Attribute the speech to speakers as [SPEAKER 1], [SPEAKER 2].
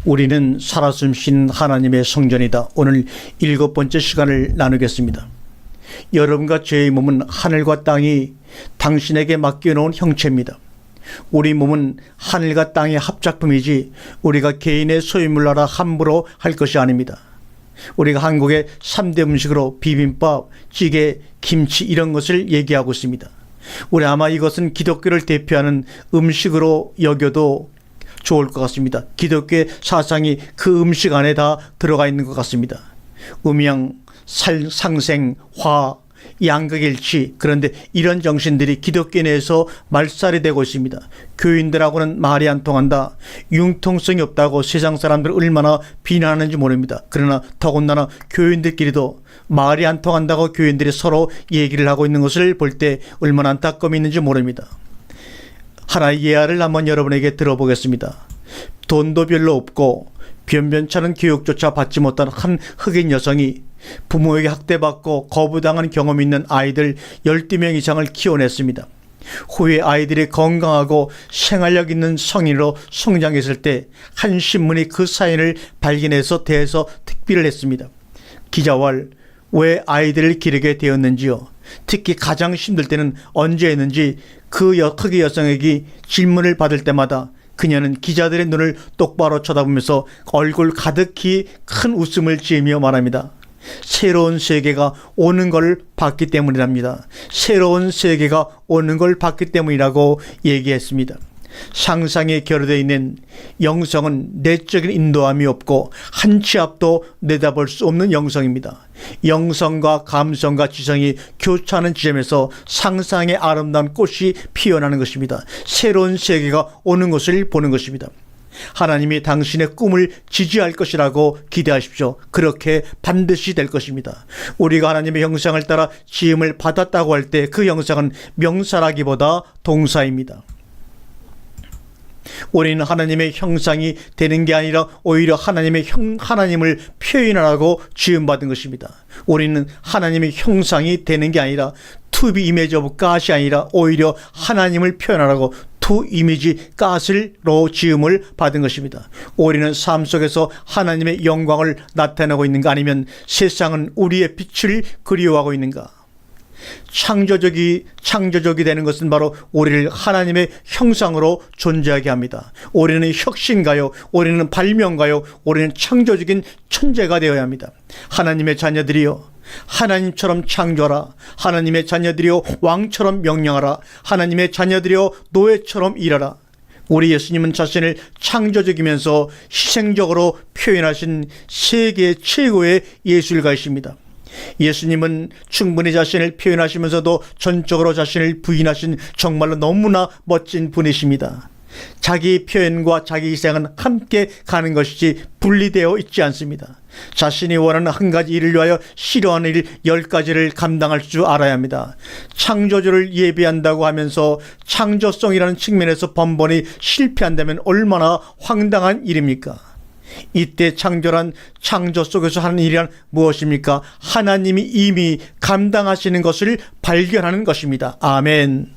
[SPEAKER 1] 우리는 살아 숨쉬는 하나님의 성전이다. 오늘 7번째 시간을 나누겠습니다. 여러분과 저의 몸은 하늘과 땅이 당신에게 맡겨놓은 형체입니다. 우리 몸은 하늘과 땅의 합작품이지 우리가 개인의 소유물로라 함부로 할 것이 아닙니다. 우리가 한국의 3대 음식으로 비빔밥, 찌개, 김치 이런 것을 얘기하고 있습니다. 우리 아마 이것은 기독교를 대표하는 음식으로 여겨도 좋을 것 같습니다. 기독교의 사상이 그 음식 안에 다 들어가 있는 것 같습니다. 음양, 상생, 화, 양극일치. 그런데 이런 정신들이 기독교 내에서 말살이 되고 있습니다. 교인들하고는 말이 안 통한다, 융통성이 없다고 세상 사람들 얼마나 비난하는지 모릅니다. 그러나 더군다나 교인들끼리도 말이 안 통한다고 교인들이 서로 얘기를 하고 있는 것을 볼 때 얼마나 안타까움이 있는지 모릅니다. 하나의 예화를 한번 여러분에게 들어보겠습니다. 돈도 별로 없고 변변찮은 교육조차 받지 못한 한 흑인 여성이 부모에게 학대받고 거부당한 경험이 있는 아이들 12명 이상을 키워냈습니다. 후에 아이들이 건강하고 생활력 있는 성인으로 성장했을 때 한 신문이 그 사연을 발견해서 대해서 특비를 했습니다. 기자왈, 왜 아이들을 기르게 되었는지요? 특히 가장 힘들 때는 언제였는지 그 흑인 여성에게 질문을 받을 때마다 그녀는 기자들의 눈을 똑바로 쳐다보면서 얼굴 가득히 큰 웃음을 지으며 말합니다. 새로운 세계가 오는 걸 봤기 때문이랍니다. 새로운 세계가 오는 걸 봤기 때문이라고 얘기했습니다. 상상에 결여되어 있는 영성은 내적인 인도함이 없고 한 치 앞도 내다볼 수 없는 영성입니다. 영성과 감성과 지성이 교차하는 지점에서 상상의 아름다운 꽃이 피어나는 것입니다. 새로운 세계가 오는 것을 보는 것입니다. 하나님이 당신의 꿈을 지지할 것이라고 기대하십시오. 그렇게 반드시 될 것입니다. 우리가 하나님의 형상을 따라 지음을 받았다고 할 때 그 형상은 명사라기보다 동사입니다. 우리는 하나님의 형상이 되는 게 아니라 오히려 하나님을 표현하라고 지음받은 것입니다. 우리는 하나님의 형상이 되는 게 아니라 to be image of God이 아니라 오히려 하나님을 표현하라고 to image God으로 지음을 받은 것입니다. 우리는 삶 속에서 하나님의 영광을 나타내고 있는가, 아니면 세상은 우리의 빛을 그리워하고 있는가? 창조적이 되는 것은 바로 우리를 하나님의 형상으로 존재하게 합니다. 우리는 혁신가요? 우리는 발명가요? 우리는 창조적인 천재가 되어야 합니다. 하나님의 자녀들이여, 하나님처럼 창조하라. 하나님의 자녀들이여, 왕처럼 명령하라. 하나님의 자녀들이여, 노예처럼 일하라. 우리 예수님은 자신을 창조적이면서 희생적으로 표현하신 세계 최고의 예술가이십니다. 예수님은 충분히 자신을 표현하시면서도 전적으로 자신을 부인하신 정말로 너무나 멋진 분이십니다. 자기 표현과 자기 희생은 함께 가는 것이지 분리되어 있지 않습니다. 자신이 원하는 한 가지 일을 위하여 싫어하는 일 10가지를 감당할 줄 알아야 합니다. 창조주를 예배한다고 하면서 창조성이라는 측면에서 번번이 실패한다면 얼마나 황당한 일입니까? 이때 창조란 창조 속에서 하는 일이란 무엇입니까? 하나님이 이미 감당하시는 것을 발견하는 것입니다. 아멘.